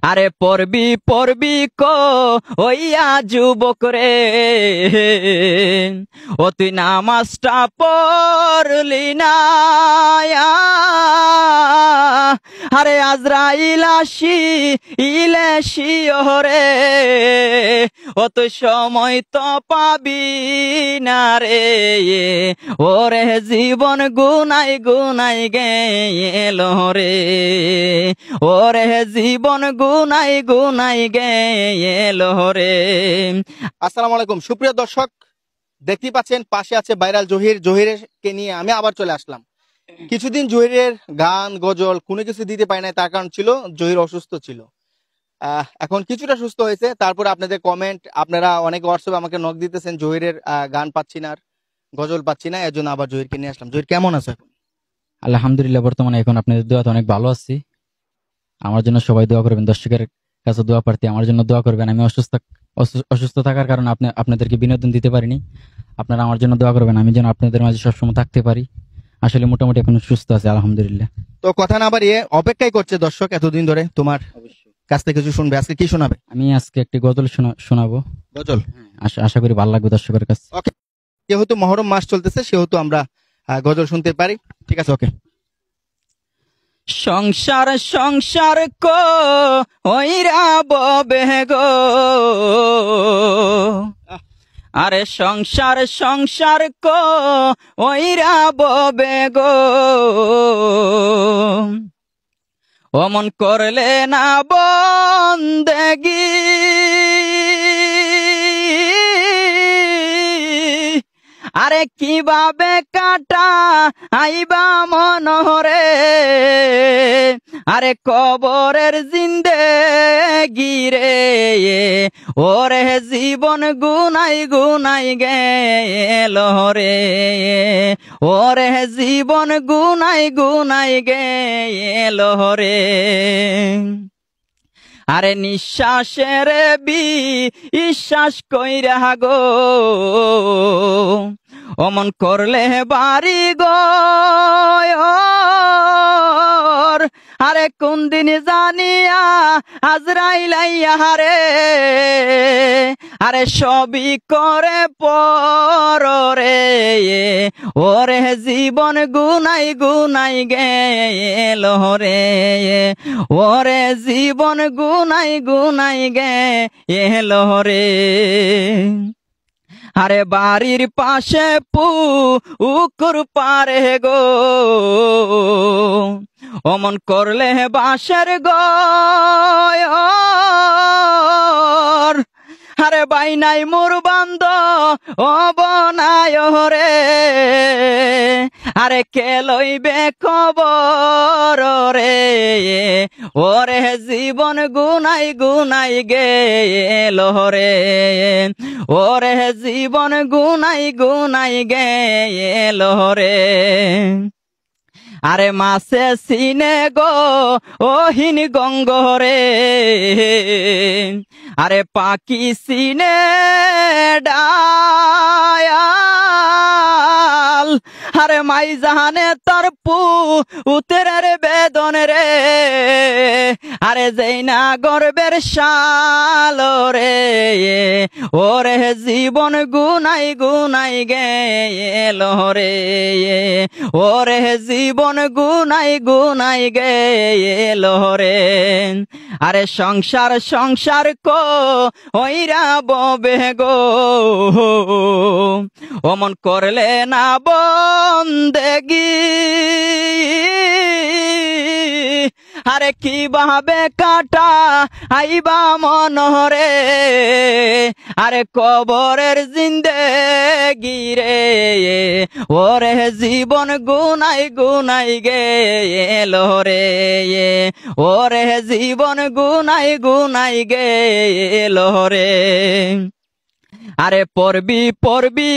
আরে পড়বি পড়বি ওইয়া যুবক রে, ও তুই নামাজটা পড়লি না, আরে আজরাইল ইলে শিওরে, ও তুই সময় তো পাবি না রে, ওরে জীবন গুনাই গুনাই গেল রে, ওরে জীবন গুনাই গুনাই গেল রে। আসসালামু আলাইকুম সুপ্রিয় দর্শক, দেখতেই পাচ্ছেন পাশে আছে ভাইরাল জহিরকে নিয়ে আমি আবার চলে আসলাম। কিছুদিন জহিরের গান গজল কোনো কিছু দিতে পারি নাই, তার কারণ ছিল জহির অসুস্থ ছিল। এখন কিছুটা সুস্থ হয়েছে। তারপরে আপনাদের কমেন্ট, আপনারা অনেক হোয়াটসঅ্যাপে আমাকে নক দিতেছেন জহিরের গান পাচ্ছি না, গজল পাচ্ছি না, এর জন্য আবার জহিরকে নিয়ে আসলাম। জহির কেমন আছে এখন? আলহামদুলিল্লাহ, বর্তমানে এখন আপনাদের দোয়াতে অনেক ভালো আছি। আমার জন্য সবাই দোয়া করবেন, দর্শকের কাছে দোয়া প্রার্থী, আমার জন্য দোয়া করবেন। আমি অসুস্থ থাকার কারণে আপনাদেরকে বিনোদন দিতে পারিনি, আপনারা আমার জন্য দোয়া করবেন, আমি যেন আপনাদের মাঝে সবসময় থাকতে পারি। আসলে মোটামুটি এখন সুস্থ আছে আলহামদুলিল্লাহ। তো কথা না বাড়িয়ে অপেক্ষাই করছে দর্শক এতদিন ধরে তোমার কাছ থেকে কিছু শুনবে। আজকে কি শোনাবে? আমি আজকে একটি গজল শোনাবো। গজল? আশা করি ভালো লাগবে দর্শকের কাছে। ওকে, যেহেতু মহরম মাস চলতেছে সেহেতু আমরা গজল শুনতে পারি, ঠিক আছে? ওকে। সংসার সংসার ওইরা ববে গো, আরে সংসার সংসার ওইরা ববে গো, অমন করলে না বন্দেগি, আরে কিভাবে কাটা আইবা মনরে, আরে কবরের জিন্দেগি রে, ওরে জীবন গুনাই গুনাই গেল রে, ওরে জীবন গুনাই গুনাই গেল রে। আরে নিঃশ্বাসের বিশ্বাস কইরা গো, অমন করলে বাড়ি গো, আরে কোন দিন জানিয়া আজরাইল আইয়া রে, আরে সবই করে পরে, ওরে জীবন গুনাই গুনাই গেল রে, ওরে জীবন গুনাই গুনাই গেল রে। আরে বাড়ির পাশে পুকুর পারে গো, অমন করলে বাঁশের ঘর, আরে বাইনাই মোর বান্দ ও বনায় রে, আরে কে লইবে খবর রে, ওরে জীবন গুনাই গুনাই গেল রে, ওরে জীবন গুনাই গুনাই গেল রে। আরে মাসে সিনে গো ওহিন গঙ্গরে, আরে পাখি সিনে ডায়াল, আরে মাই জাহানে তোর উতের বেদন রে, আরে যেই না গর্বের শাল রে, ওরে জীবন গুনাই গুনাই গেল রে, ওরে জীবন গুনাই গুনাই গেল রে। আরে সংসার সংসার ওইরা ববে গো, অমন করলে না বন্দেগি, আরে কিভাবে কাটা আইবা মনরে, আরে কবরের জিন্দেগি রে, ওরে জীবন গুনাই গুনাই গেল রে, ওরে জীবন গুনাই গুনাই গেল রে। আরে পড়বি পড়বি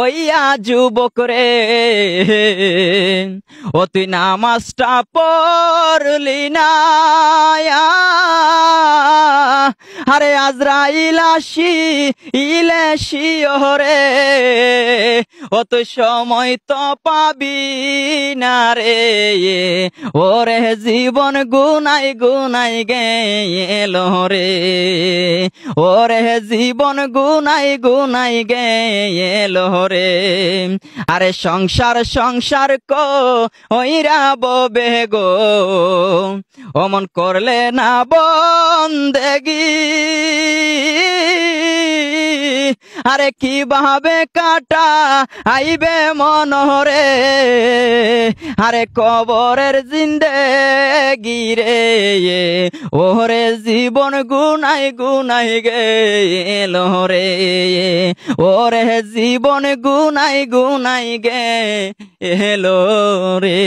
ওইয়া যুবক রে, ও তুই নামাজটা পড়লি না, আরে আজরাইল আসি ইলে শিওরে অত সময় তো পাবি না রে ওরে জীবন গুনাই গুনাই গেল রে ওরে জীবন গুনাই গুনাই গেল রে আরে সংসার সংসার কো ওইরা ববে গো অমন করলে না বন্দেগি আরে কিভাবে কাটা আইবে মনরে আরে কবরের জিন্দেগি রে ওরে জীবন গুনাই গুনাই গেল রে ওরে জীবন গুনাই গুনাই গেল রে।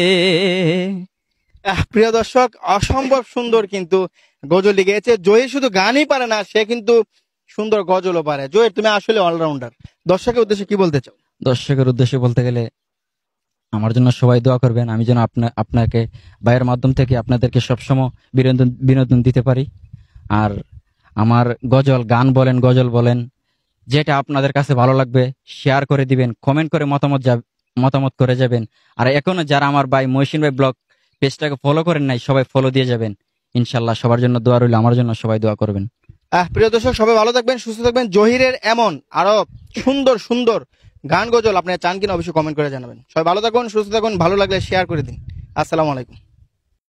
প্রিয় দর্শক, অসম্ভব সুন্দর কিন্তু গজলটি গেয়েছে জহির। শুধু গানই পারে না, সে কিন্তু সুন্দর গজলও পারে। জহির, তুমি আসলে অলরাউন্ডার। দর্শকের উদ্দেশ্যে কি বলতে চাও? দর্শকের উদ্দেশ্যে বলতে গেলে আমার জন্য সবাই দোয়া করবেন, আমি যেন আপনাকে ভাইয়ের মাধ্যম থেকে আপনাদেরকে সবসময় বিনোদন দিতে পারি। আর আমার গান বলেন, গজল বলেন, যেটা আপনাদের কাছে ভালো লাগবে শেয়ার করে দিবেন, কমেন্ট করে মতামত করে যাবেন। আর এখনো যারা আমার ভাই মহসিন ভাই ব্লগ পেজটাকে ফলো করেন নাই, সবাই ফলো দিয়ে যাবেন। ইনশাল্লাহ সবার জন্য দোয়া রইল, আমার জন্য সবাই দোয়া করবেন। প্রিয় দর্শক, সবাই ভালো থাকবেন, সুস্থ থাকবেন। জহিরের এমন আরো সুন্দর সুন্দর গান গজল আপনারা চান কিনা অবশ্যই কমেন্ট করে জানাবেন। সবাই ভালো থাকুন, সুস্থ থাকুন, ভালো লাগলে শেয়ার করে দিন। আসসালামু আলাইকুম।